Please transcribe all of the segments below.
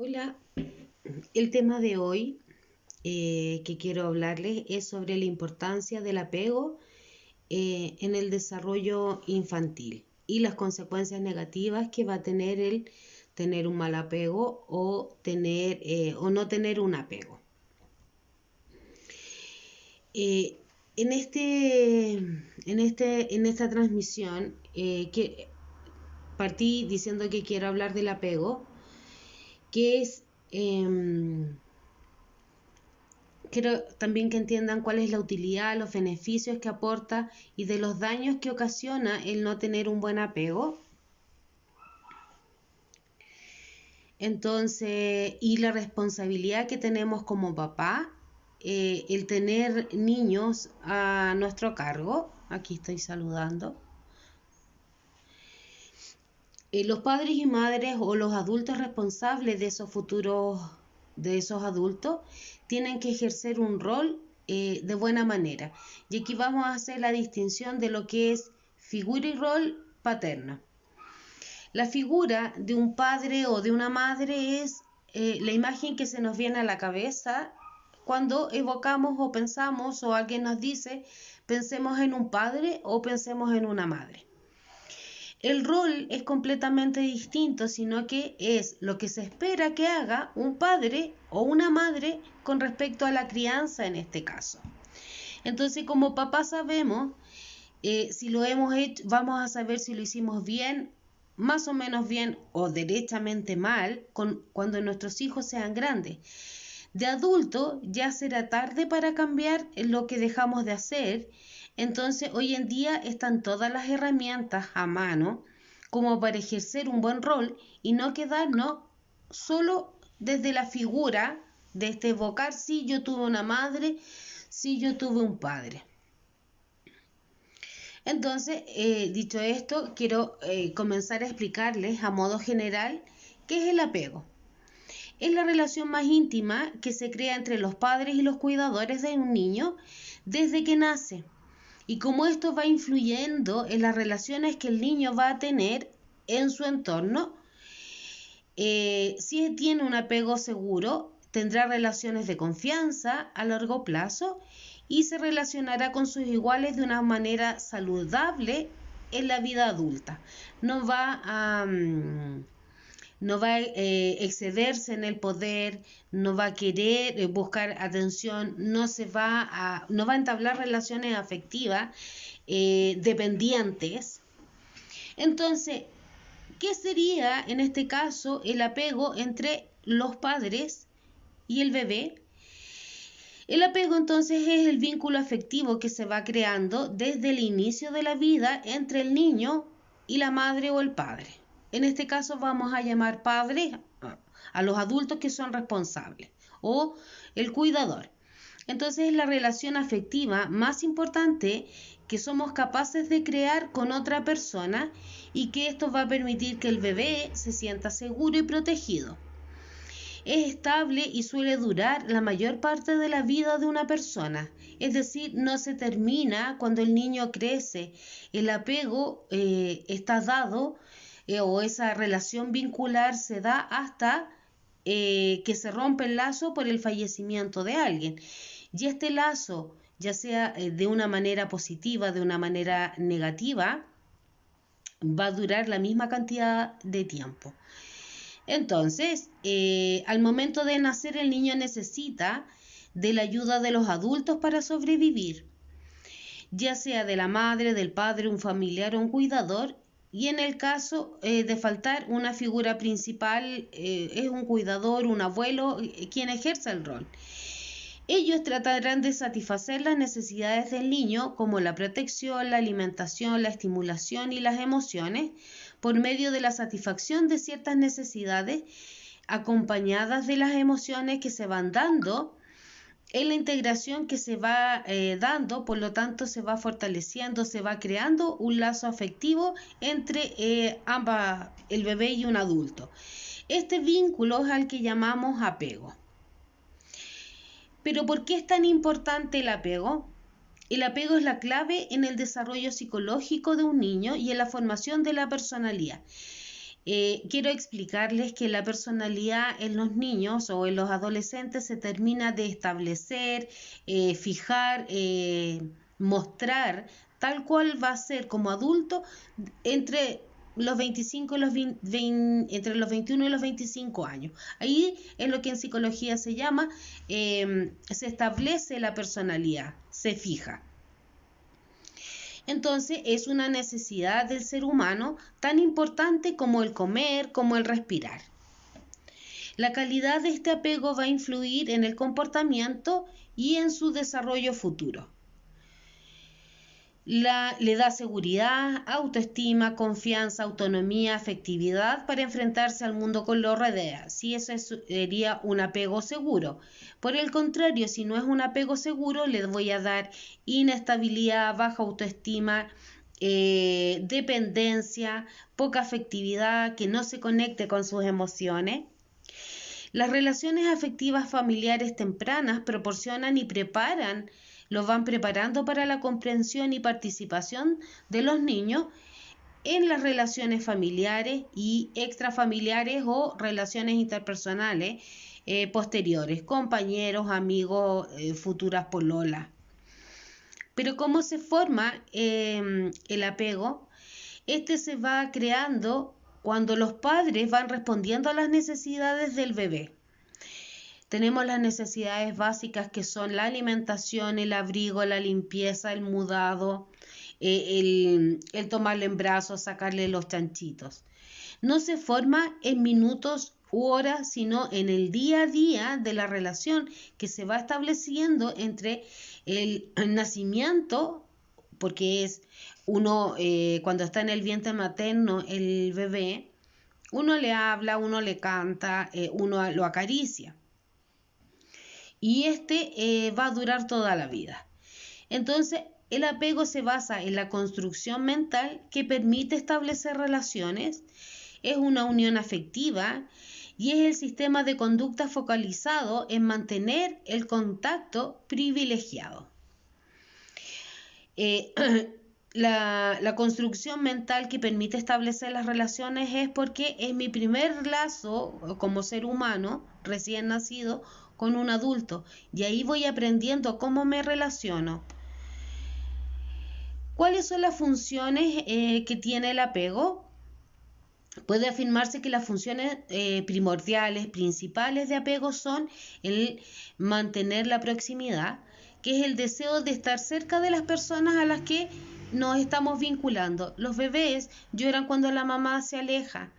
Hola, el tema de hoy que quiero hablarles es sobre la importancia del apego en el desarrollo infantil y las consecuencias negativas que va a tener el tener un mal apego o tener o no tener un apego. Eh, en esta transmisión que partí diciendo que quiero hablar del apego, que es quiero también que entiendan cuál es la utilidad, los beneficios que aporta y de los daños que ocasiona el no tener un buen apego. Entonces, y la responsabilidad que tenemos como papá, el tener niños a nuestro cargo. Aquí estoy saludando. Los padres y madres o los adultos responsables de esos futuros, de esos adultos, tienen que ejercer un rol de buena manera. Y aquí vamos a hacer la distinción de lo que es figura y rol paterno. La figura de un padre o de una madre es la imagen que se nos viene a la cabeza cuando evocamos o pensamos o alguien nos dice pensemos en un padre o pensemos en una madre. El rol es completamente distinto, sino que es lo que se espera que haga un padre o una madre con respecto a la crianza en este caso. Entonces, como papá sabemos, si lo hemos hecho, vamos a saber si lo hicimos bien, más o menos bien o derechamente mal cuando nuestros hijos sean grandes. De adulto ya será tarde para cambiar lo que dejamos de hacer. Entonces hoy en día están todas las herramientas a mano como para ejercer un buen rol y no quedarnos solo desde la figura de este evocar si yo tuve una madre, si yo tuve un padre. Entonces, dicho esto, quiero comenzar a explicarles a modo general qué es el apego. Es la relación más íntima que se crea entre los padres y los cuidadores de un niño desde que nace. Y cómo esto va influyendo en las relaciones que el niño va a tener en su entorno. Si tiene un apego seguro, tendrá relaciones de confianza a largo plazo y se relacionará con sus iguales de una manera saludable en la vida adulta. No va a excederse en el poder, no va a querer buscar atención, no va a entablar relaciones afectivas dependientes. Entonces, ¿qué sería en este caso el apego entre los padres y el bebé? El apego entonces es el vínculo afectivo que se va creando desde el inicio de la vida entre el niño y la madre o el padre. En este caso vamos a llamar padre a los adultos que son responsables o el cuidador. Entonces es la relación afectiva más importante que somos capaces de crear con otra persona y que esto va a permitir que el bebé se sienta seguro y protegido. Es estable y suele durar la mayor parte de la vida de una persona, es decir, no se termina cuando el niño crece. El apego está dado o esa relación vincular se da hasta que se rompe el lazo por el fallecimiento de alguien. Y este lazo, ya sea de una manera positiva, de una manera negativa, va a durar la misma cantidad de tiempo. Entonces, al momento de nacer, el niño necesita de la ayuda de los adultos para sobrevivir, ya sea de la madre, del padre, un familiar o un cuidador, y en el caso de faltar una figura principal, es un cuidador, un abuelo, quien ejerza el rol. Ellos tratarán de satisfacer las necesidades del niño, como la protección, la alimentación, la estimulación y las emociones, por medio de la satisfacción de ciertas necesidades acompañadas de las emociones que se van dando en la integración que se va dando. Por lo tanto se va fortaleciendo, se va creando un lazo afectivo entre ambas, el bebé y un adulto. Este vínculo es al que llamamos apego. Pero ¿por qué es tan importante el apego? El apego es la clave en el desarrollo psicológico de un niño y en la formación de la personalidad. quiero explicarles que la personalidad en los niños o en los adolescentes se termina de establecer, fijar, mostrar tal cual va a ser como adulto entre los 25 y entre los 21 y los 25 años. Ahí es lo que en psicología se llama, se establece la personalidad, se fija. Entonces es una necesidad del ser humano tan importante como el comer, como el respirar. La calidad de este apego va a influir en el comportamiento y en su desarrollo futuro. Le da seguridad, autoestima, confianza, autonomía, afectividad para enfrentarse al mundo con lo rodea. Si eso sería un apego seguro. Por el contrario, si no es un apego seguro, le voy a dar inestabilidad, baja autoestima, dependencia, poca afectividad, que no se conecte con sus emociones. Las relaciones afectivas familiares tempranas proporcionan y preparan, los van preparando para la comprensión y participación de los niños en las relaciones familiares y extrafamiliares o relaciones interpersonales posteriores, compañeros, amigos, futuras pololas. Pero ¿cómo se forma el apego? Este se va creando cuando los padres van respondiendo a las necesidades del bebé. Tenemos las necesidades básicas que son la alimentación, el abrigo, la limpieza, el mudado, el tomarle en brazos, sacarle los chanchitos. No se forma en minutos u horas, sino en el día a día de la relación que se va estableciendo entre el nacimiento, porque es uno cuando está en el vientre materno, el bebé, uno le habla, uno le canta, uno lo acaricia. Y va a durar toda la vida. Entonces, el apego se basa en la construcción mental que permite establecer relaciones, es una unión afectiva y es el sistema de conducta focalizado en mantener el contacto privilegiado. La construcción mental que permite establecer las relaciones es porque es mi primer lazo como ser humano recién nacido con un adulto y ahí voy aprendiendo cómo me relaciono. ¿Cuáles son las funciones que tiene el apego? Puede afirmarse que las funciones primordiales, principales de apego son el mantener la proximidad, que es el deseo de estar cerca de las personas a las que nos estamos vinculando. Los bebés lloran cuando la mamá se aleja.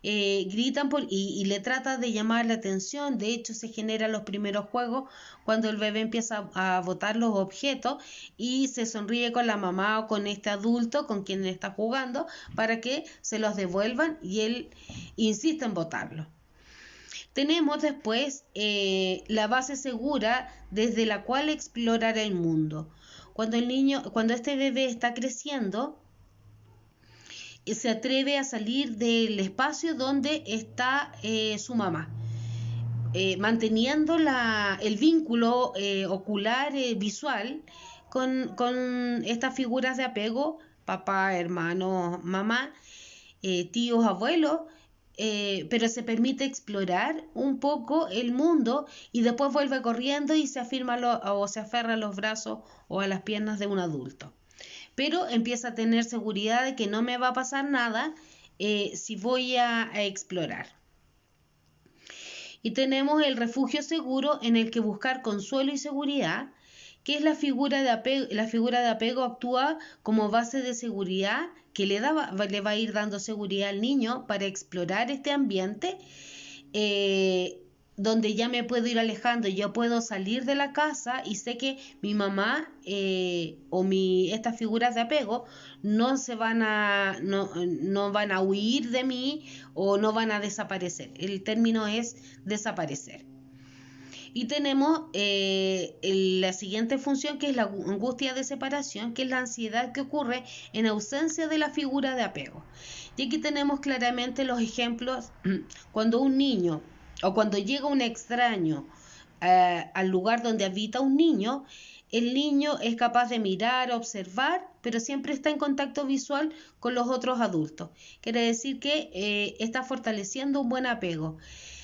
Gritan y le trata de llamar la atención. De hecho, se generan los primeros juegos cuando el bebé empieza a botar los objetos y se sonríe con la mamá o con este adulto con quien está jugando para que se los devuelvan y él insiste en botarlos. Tenemos después la base segura desde la cual explorar el mundo. Cuando este bebé está creciendo, se atreve a salir del espacio donde está su mamá, manteniendo el vínculo ocular visual con estas figuras de apego, papá, hermano, mamá, tíos, abuelos, pero se permite explorar un poco el mundo y después vuelve corriendo y se aferra a los brazos o a las piernas de un adulto. Pero empieza a tener seguridad de que no me va a pasar nada si voy a explorar. Y tenemos el refugio seguro en el que buscar consuelo y seguridad, que es la figura de apego. La figura de apego actúa como base de seguridad que le va a ir dando seguridad al niño para explorar este ambiente donde ya me puedo ir alejando, yo puedo salir de la casa y sé que mi mamá estas figuras de apego no van a huir de mí o no van a desaparecer. El término es desaparecer. Y tenemos la siguiente función, que es la angustia de separación, que es la ansiedad que ocurre en ausencia de la figura de apego. Y aquí tenemos claramente los ejemplos cuando un niño o cuando llega un extraño al lugar donde habita un niño, el niño es capaz de mirar, observar, pero siempre está en contacto visual con los otros adultos. Quiere decir que está fortaleciendo un buen apego.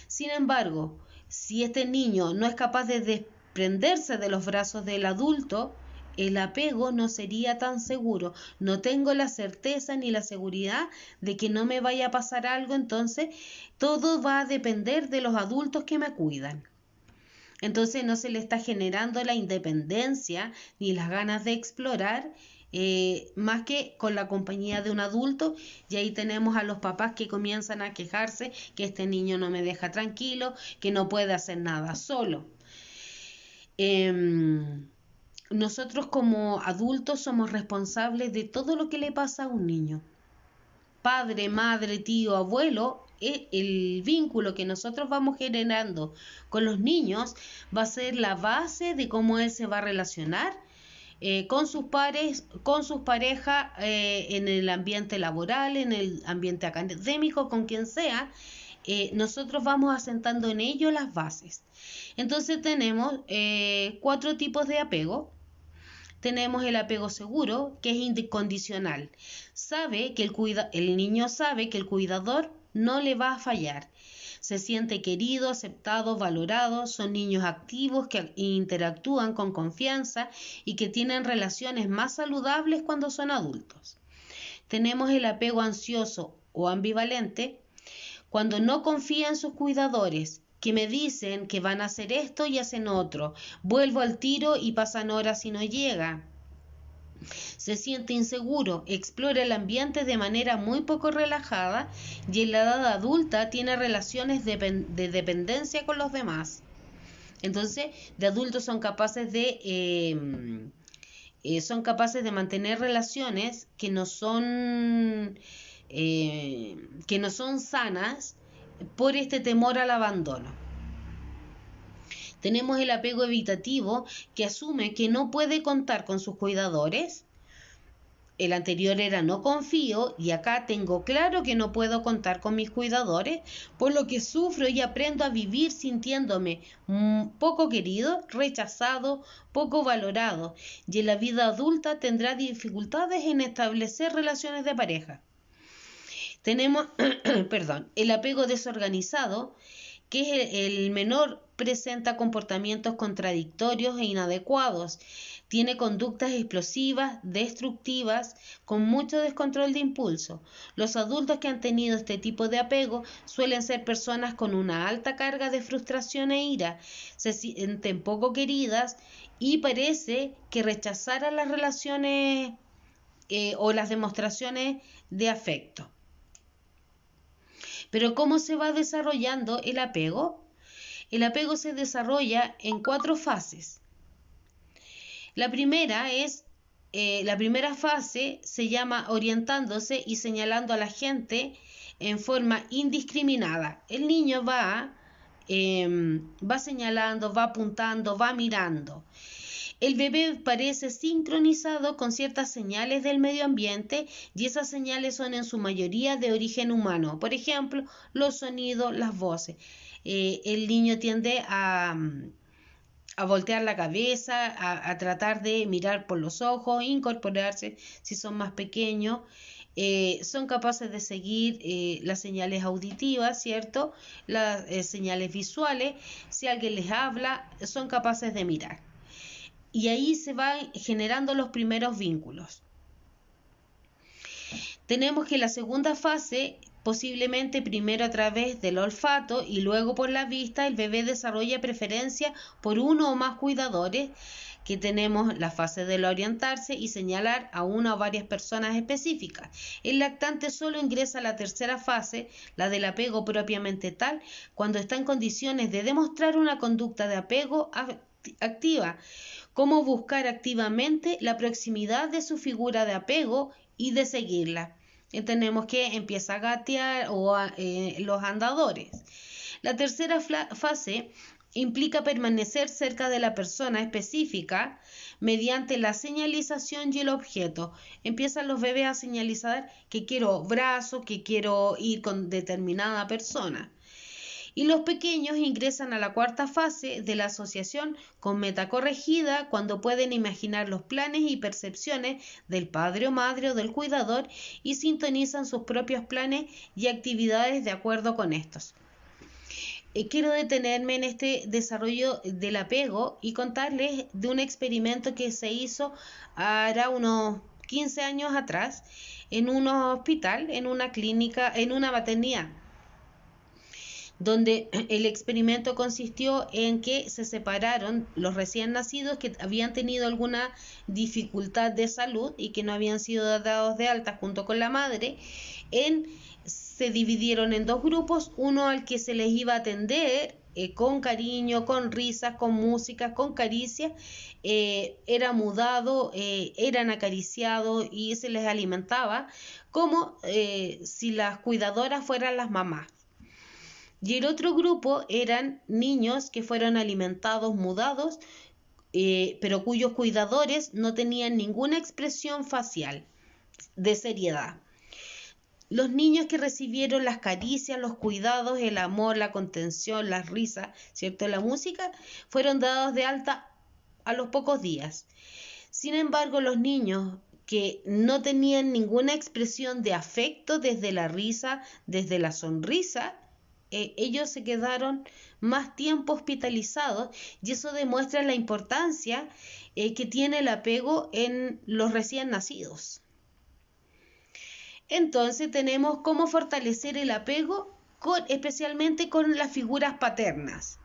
Sin embargo, si este niño no es capaz de desprenderse de los brazos del adulto, el apego no sería tan seguro. No tengo la certeza ni la seguridad de que no me vaya a pasar algo, entonces todo va a depender de los adultos que me cuidan. Entonces no se le está generando la independencia ni las ganas de explorar, más que con la compañía de un adulto. Y ahí tenemos a los papás que comienzan a quejarse que este niño no me deja tranquilo, que no puede hacer nada solo. Nosotros como adultos somos responsables de todo lo que le pasa a un niño. Padre, madre, tío, abuelo, el vínculo que nosotros vamos generando con los niños va a ser la base de cómo él se va a relacionar con sus pares, con sus parejas, en el ambiente laboral, en el ambiente académico, con quien sea. Nosotros vamos asentando en ello las bases. Entonces tenemos 4 tipos de apego. Tenemos el apego seguro, que es incondicional. El niño sabe que el cuidador no le va a fallar. Se siente querido, aceptado, valorado. Son niños activos que interactúan con confianza y que tienen relaciones más saludables cuando son adultos. Tenemos el apego ansioso o ambivalente, cuando no confía en sus cuidadores, que me dicen que van a hacer esto y hacen otro. Vuelvo al tiro y pasan horas y no llega. Se siente inseguro, explora el ambiente de manera muy poco relajada y en la edad adulta tiene relaciones de dependencia con los demás. Entonces, de adultos son capaces de mantener relaciones que no son sanas por este temor al abandono. Tenemos el apego evitativo, que asume que no puede contar con sus cuidadores. El anterior era no confío, y acá tengo claro que no puedo contar con mis cuidadores, por lo que sufro y aprendo a vivir sintiéndome poco querido, rechazado, poco valorado, y en la vida adulta tendrá dificultades en establecer relaciones de pareja. Tenemos el apego desorganizado, que es el menor, presenta comportamientos contradictorios e inadecuados, tiene conductas explosivas, destructivas, con mucho descontrol de impulso. Los adultos que han tenido este tipo de apego suelen ser personas con una alta carga de frustración e ira, se sienten poco queridas y parece que rechazaran las relaciones o las demostraciones de afecto. Pero ¿cómo se va desarrollando el apego? El apego se desarrolla en 4 fases. La primera fase se llama orientándose y señalando a la gente en forma indiscriminada. El niño va señalando, va apuntando, va mirando. El bebé parece sincronizado con ciertas señales del medio ambiente y esas señales son en su mayoría de origen humano. Por ejemplo, los sonidos, las voces. El niño tiende a voltear la cabeza, a tratar de mirar por los ojos, incorporarse si son más pequeños. Son capaces de seguir las señales auditivas, ¿cierto? Las señales visuales. Si alguien les habla, son capaces de mirar. Y ahí se van generando los primeros vínculos. Tenemos que la segunda fase, posiblemente primero a través del olfato y luego por la vista, el bebé desarrolla preferencia por uno o más cuidadores, que tenemos la fase del orientarse y señalar a una o varias personas específicas. El lactante solo ingresa a la tercera fase, la del apego propiamente tal, cuando está en condiciones de demostrar una conducta de apego activa, como buscar activamente la proximidad de su figura de apego y de seguirla. Tenemos que empieza a gatear o los andadores. La tercera fase implica permanecer cerca de la persona específica mediante la señalización y el objeto. Empiezan los bebés a señalizar que quiero brazos, que quiero ir con determinada persona. Y los pequeños ingresan a la cuarta fase de la asociación con meta corregida cuando pueden imaginar los planes y percepciones del padre o madre o del cuidador y sintonizan sus propios planes y actividades de acuerdo con estos. Quiero detenerme en este desarrollo del apego y contarles de un experimento que se hizo hará unos 15 años atrás en un hospital, en una clínica, en una maternidad, donde el experimento consistió en que se separaron los recién nacidos que habían tenido alguna dificultad de salud y que no habían sido dados de alta junto con la madre. Se dividieron en dos grupos, uno al que se les iba a atender con cariño, con risas, con música, con caricias, era mudado, eran acariciados y se les alimentaba como si las cuidadoras fueran las mamás. Y el otro grupo eran niños que fueron alimentados, mudados, pero cuyos cuidadores no tenían ninguna expresión facial de seriedad. Los niños que recibieron las caricias, los cuidados, el amor, la contención, las risas, ¿cierto? La música, fueron dados de alta a los pocos días. Sin embargo, los niños que no tenían ninguna expresión de afecto desde la risa, desde la sonrisa, ellos se quedaron más tiempo hospitalizados y eso demuestra la importancia que tiene el apego en los recién nacidos. Entonces tenemos cómo fortalecer el apego especialmente con las figuras paternas.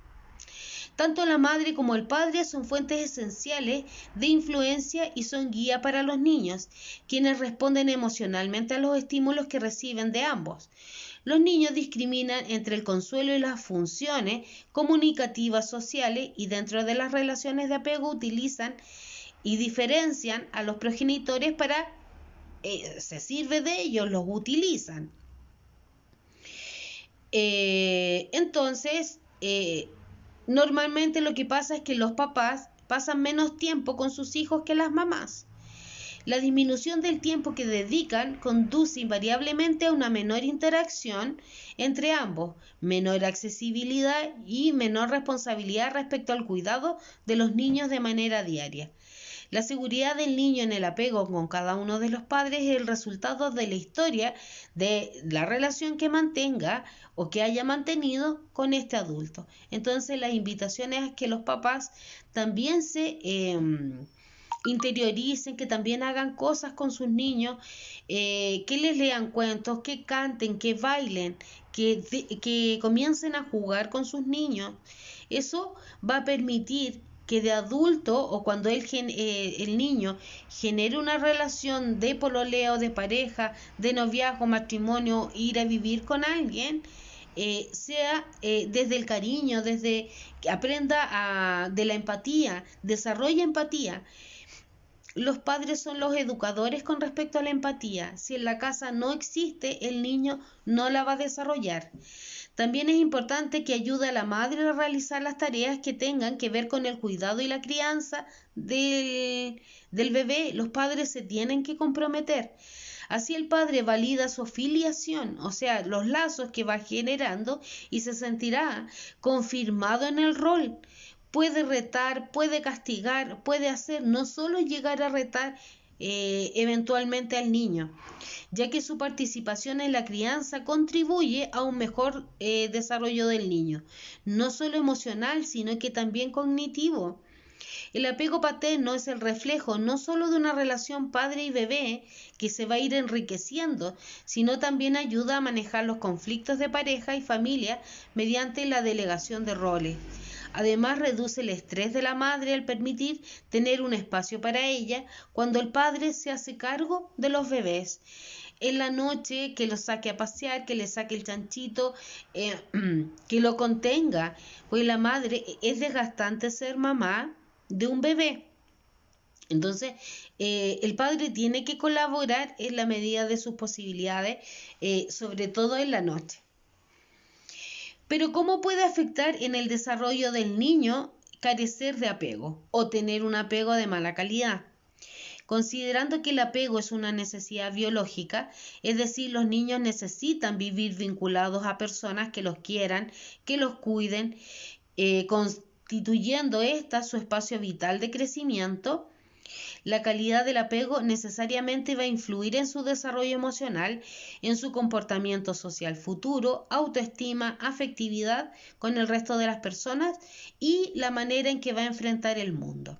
Tanto la madre como el padre son fuentes esenciales de influencia y son guía para los niños, quienes responden emocionalmente a los estímulos que reciben de ambos. Los niños discriminan entre el consuelo y las funciones comunicativas sociales y dentro de las relaciones de apego utilizan y diferencian a los progenitores para se sirve de ellos, los utilizan. Entonces, normalmente lo que pasa es que los papás pasan menos tiempo con sus hijos que las mamás. La disminución del tiempo que dedican conduce invariablemente a una menor interacción entre ambos, menor accesibilidad y menor responsabilidad respecto al cuidado de los niños de manera diaria. La seguridad del niño en el apego con cada uno de los padres es el resultado de la historia de la relación que mantenga o que haya mantenido con este adulto. Entonces, la invitación es a que los papás también se interioricen, que también hagan cosas con sus niños, que les lean cuentos, que canten, que bailen, que comiencen a jugar con sus niños. Eso va a permitir que de adulto o cuando el niño genere una relación de pololeo, de pareja, de noviazgo, matrimonio, ir a vivir con alguien, sea desde el cariño, desde que aprenda de la empatía, desarrolle empatía. Los padres son los educadores con respecto a la empatía. Si en la casa no existe, el niño no la va a desarrollar. También es importante que ayude a la madre a realizar las tareas que tengan que ver con el cuidado y la crianza del bebé. Los padres se tienen que comprometer. Así el padre valida su filiación, o sea, los lazos que va generando y se sentirá confirmado en el rol. Puede retar, puede castigar, puede hacer, no solo llegar a retar eventualmente al niño, ya que su participación en la crianza contribuye a un mejor desarrollo del niño, no solo emocional, sino que también cognitivo. El apego paterno es el reflejo no solo de una relación padre y bebé que se va a ir enriqueciendo, sino también ayuda a manejar los conflictos de pareja y familia mediante la delegación de roles. Además, reduce el estrés de la madre al permitir tener un espacio para ella cuando el padre se hace cargo de los bebés. En la noche, que lo saque a pasear, que le saque el chanchito, que lo contenga. Pues la madre es desgastante ser mamá de un bebé. Entonces, el padre tiene que colaborar en la medida de sus posibilidades, sobre todo en la noche. Pero ¿cómo puede afectar en el desarrollo del niño carecer de apego o tener un apego de mala calidad? Considerando que el apego es una necesidad biológica, es decir, los niños necesitan vivir vinculados a personas que los quieran, que los cuiden, constituyendo esta su espacio vital de crecimiento. La calidad del apego necesariamente va a influir en su desarrollo emocional, en su comportamiento social futuro, autoestima, afectividad con el resto de las personas y la manera en que va a enfrentar el mundo.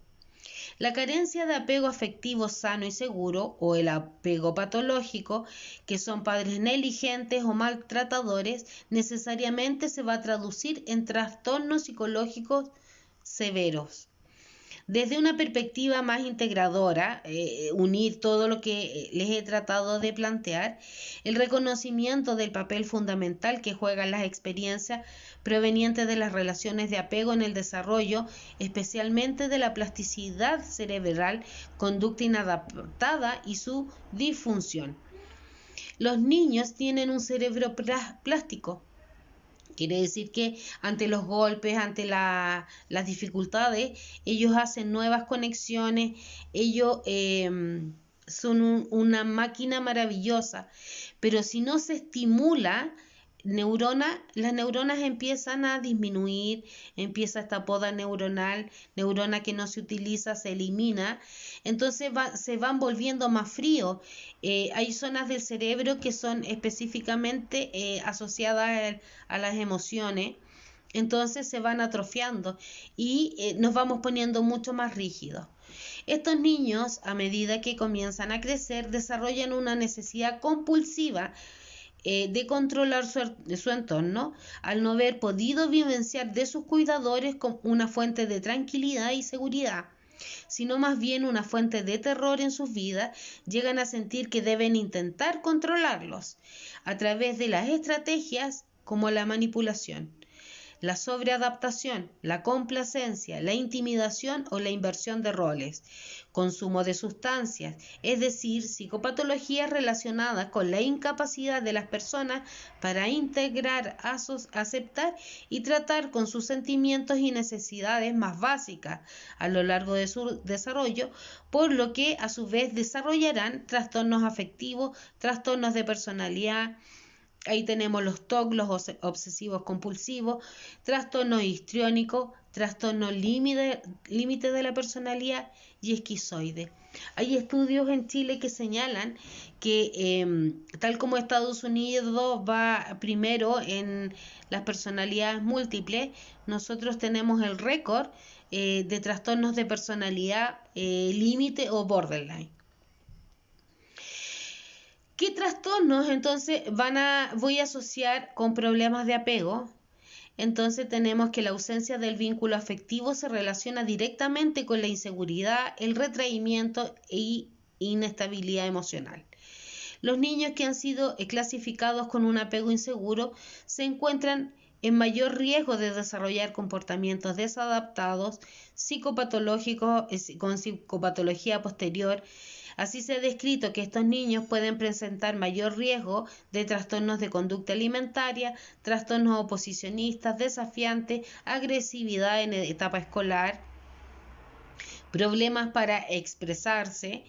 La carencia de apego afectivo sano y seguro o el apego patológico, que son padres negligentes o maltratadores, necesariamente se va a traducir en trastornos psicológicos severos. Desde una perspectiva más integradora, unir todo lo que les he tratado de plantear, el reconocimiento del papel fundamental que juegan las experiencias provenientes de las relaciones de apego en el desarrollo, especialmente de la plasticidad cerebral, conducta inadaptada y su disfunción. Los niños tienen un cerebro plástico. Quiere decir que ante los golpes, ante las dificultades, ellos hacen nuevas conexiones, ellos son una máquina maravillosa, pero si no se estimula las neuronas empiezan a disminuir, empieza esta poda neuronal, neurona que no se utiliza, se elimina, entonces se van volviendo más fríos. Hay zonas del cerebro que son específicamente asociadas a las emociones, entonces se van atrofiando y nos vamos poniendo mucho más rígidos. Estos niños, a medida que comienzan a crecer, desarrollan una necesidad compulsiva de controlar su entorno, al no haber podido vivenciar de sus cuidadores como una fuente de tranquilidad y seguridad, sino más bien una fuente de terror en sus vidas, llegan a sentir que deben intentar controlarlos a través de las estrategias como la manipulación, la sobreadaptación, la complacencia, la intimidación o la inversión de roles, consumo de sustancias, es decir, psicopatologías relacionadas con la incapacidad de las personas para integrar, aceptar y tratar con sus sentimientos y necesidades más básicas a lo largo de su desarrollo, por lo que a su vez desarrollarán trastornos afectivos, trastornos de personalidad. Ahí tenemos los TOC, los obsesivos compulsivos, trastorno histriónico, trastorno límite de la personalidad y esquizoide. Hay estudios en Chile que señalan que tal como Estados Unidos va primero en las personalidades múltiples, nosotros tenemos el récord de trastornos de personalidad límite o borderline. ¿Qué trastornos entonces voy a asociar con problemas de apego? Entonces tenemos que la ausencia del vínculo afectivo se relaciona directamente con la inseguridad, el retraimiento e inestabilidad emocional. Los niños que han sido clasificados con un apego inseguro se encuentran en mayor riesgo de desarrollar comportamientos desadaptados, psicopatológicos, con psicopatología posterior. Así se ha descrito que estos niños pueden presentar mayor riesgo de trastornos de conducta alimentaria, trastornos oposicionistas, desafiantes, agresividad en etapa escolar, problemas para expresarse,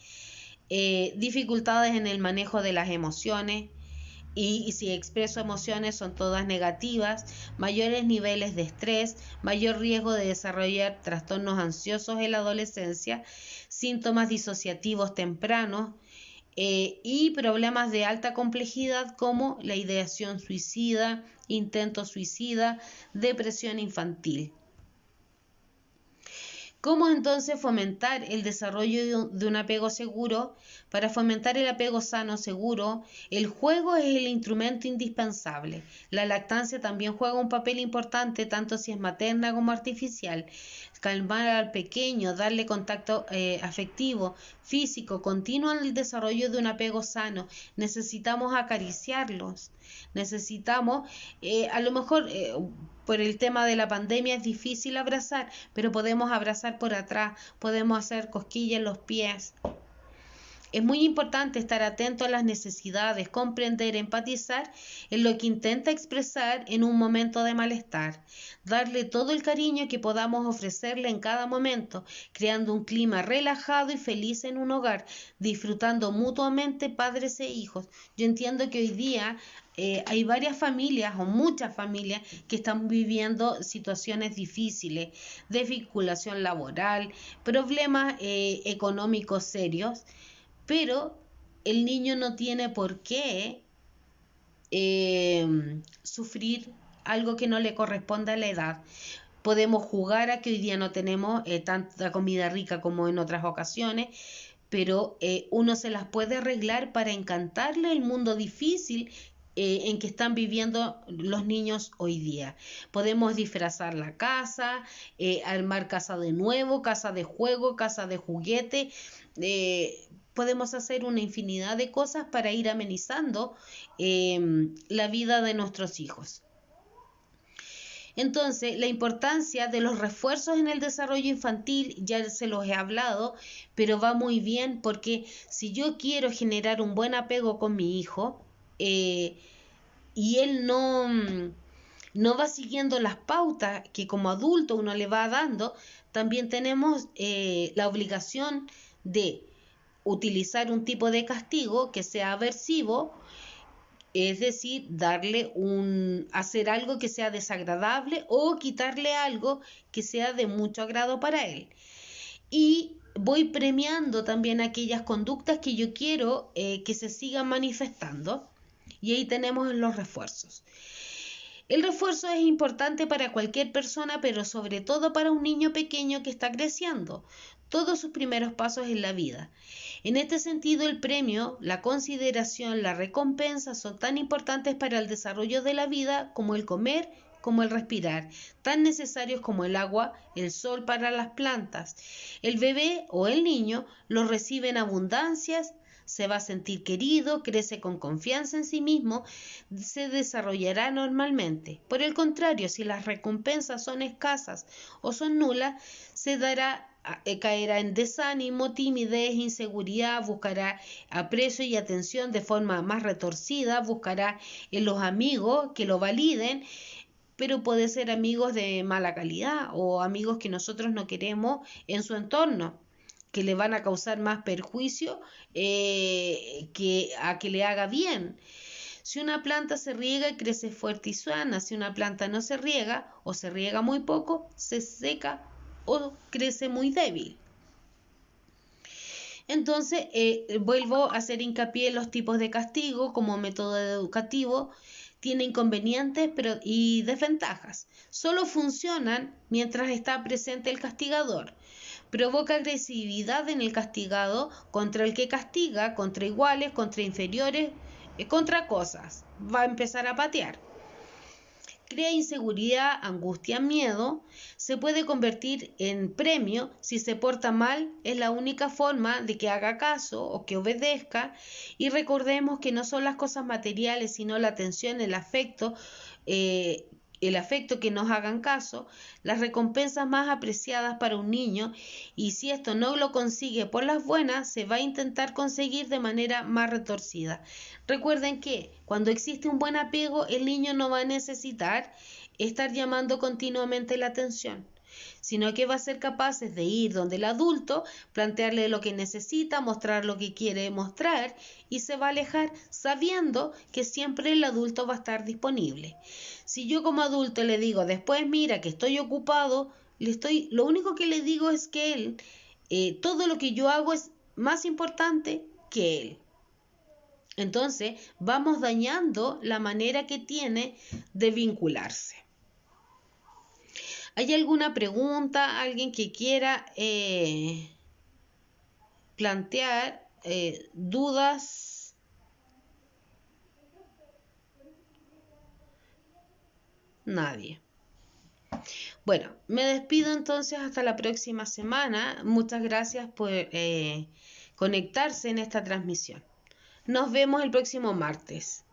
dificultades en el manejo de las emociones, y si expreso emociones son todas negativas, mayores niveles de estrés, mayor riesgo de desarrollar trastornos ansiosos en la adolescencia, síntomas disociativos tempranos y problemas de alta complejidad como la ideación suicida, intento suicida, depresión infantil. ¿Cómo entonces fomentar el desarrollo de un apego seguro? Para fomentar el apego sano seguro, el juego es el instrumento indispensable. La lactancia también juega un papel importante, tanto si es materna como artificial. Calmar al pequeño, darle contacto afectivo, físico, continuo en el desarrollo de un apego sano. Necesitamos acariciarlos. Necesitamos, a lo mejor por el tema de la pandemia es difícil abrazar, pero podemos abrazar por atrás, podemos hacer cosquillas en los pies. Es muy importante estar atento a las necesidades, comprender, empatizar en lo que intenta expresar en un momento de malestar, darle todo el cariño que podamos ofrecerle en cada momento, creando un clima relajado y feliz en un hogar, disfrutando mutuamente padres e hijos. Yo entiendo que hoy día hay varias familias o muchas familias que están viviendo situaciones difíciles de vinculación laboral, problemas económicos serios, pero el niño no tiene por qué sufrir algo que no le corresponde a la edad. Podemos jugar a que hoy día no tenemos tanta comida rica como en otras ocasiones, pero uno se las puede arreglar para encantarle el mundo difícil en que están viviendo los niños hoy día. Podemos disfrazar la casa, armar casa de nuevo, casa de juego, casa de juguete. Podemos hacer una infinidad de cosas para ir amenizando la vida de nuestros hijos. Entonces, la importancia de los refuerzos en el desarrollo infantil, ya se los he hablado, pero va muy bien porque si yo quiero generar un buen apego con mi hijo y él no va siguiendo las pautas que como adulto uno le va dando, también tenemos la obligación de utilizar un tipo de castigo que sea aversivo, es decir, hacer algo que sea desagradable o quitarle algo que sea de mucho agrado para él. Y voy premiando también aquellas conductas que yo quiero que se sigan manifestando. Y ahí tenemos los refuerzos. El refuerzo es importante para cualquier persona, pero sobre todo para un niño pequeño que está creciendo, todos sus primeros pasos en la vida. En este sentido, el premio, la consideración, la recompensa son tan importantes para el desarrollo de la vida como el comer, como el respirar, tan necesarios como el agua, el sol para las plantas. El bebé o el niño los recibe en abundancias, se va a sentir querido, crece con confianza en sí mismo, se desarrollará normalmente. Por el contrario, si las recompensas son escasas o son nulas, caerá en desánimo, timidez, inseguridad, buscará aprecio y atención de forma más retorcida, buscará en los amigos que lo validen, pero puede ser amigos de mala calidad o amigos que nosotros no queremos en su entorno, que le van a causar más perjuicio que le haga bien. Si una planta se riega, crece fuerte y sana. Si una planta no se riega o se riega muy poco, se seca o crece muy débil. Entonces, vuelvo a hacer hincapié en los tipos de castigo como método educativo. Tiene inconvenientes y desventajas. Solo funcionan mientras está presente el castigador. Provoca agresividad en el castigado contra el que castiga, contra iguales, contra inferiores, contra cosas. Va a empezar a patear. Crea inseguridad, angustia, miedo. Se puede convertir en premio si se porta mal. Es la única forma de que haga caso o que obedezca. Y recordemos que no son las cosas materiales, sino la atención, el afecto que nos hagan caso, las recompensas más apreciadas para un niño, y si esto no lo consigue por las buenas, se va a intentar conseguir de manera más retorcida. Recuerden que cuando existe un buen apego, el niño no va a necesitar estar llamando continuamente la atención, sino que va a ser capaz de ir donde el adulto, plantearle lo que necesita, mostrar lo que quiere mostrar y se va a alejar sabiendo que siempre el adulto va a estar disponible. Si yo como adulto le digo después, mira que estoy ocupado, lo único que le digo es que él, todo lo que yo hago es más importante que él. Entonces vamos dañando la manera que tiene de vincularse. ¿Hay alguna pregunta? ¿Alguien que quiera plantear dudas? Nadie. Bueno, me despido entonces hasta la próxima semana. Muchas gracias por conectarse en esta transmisión. Nos vemos el próximo martes.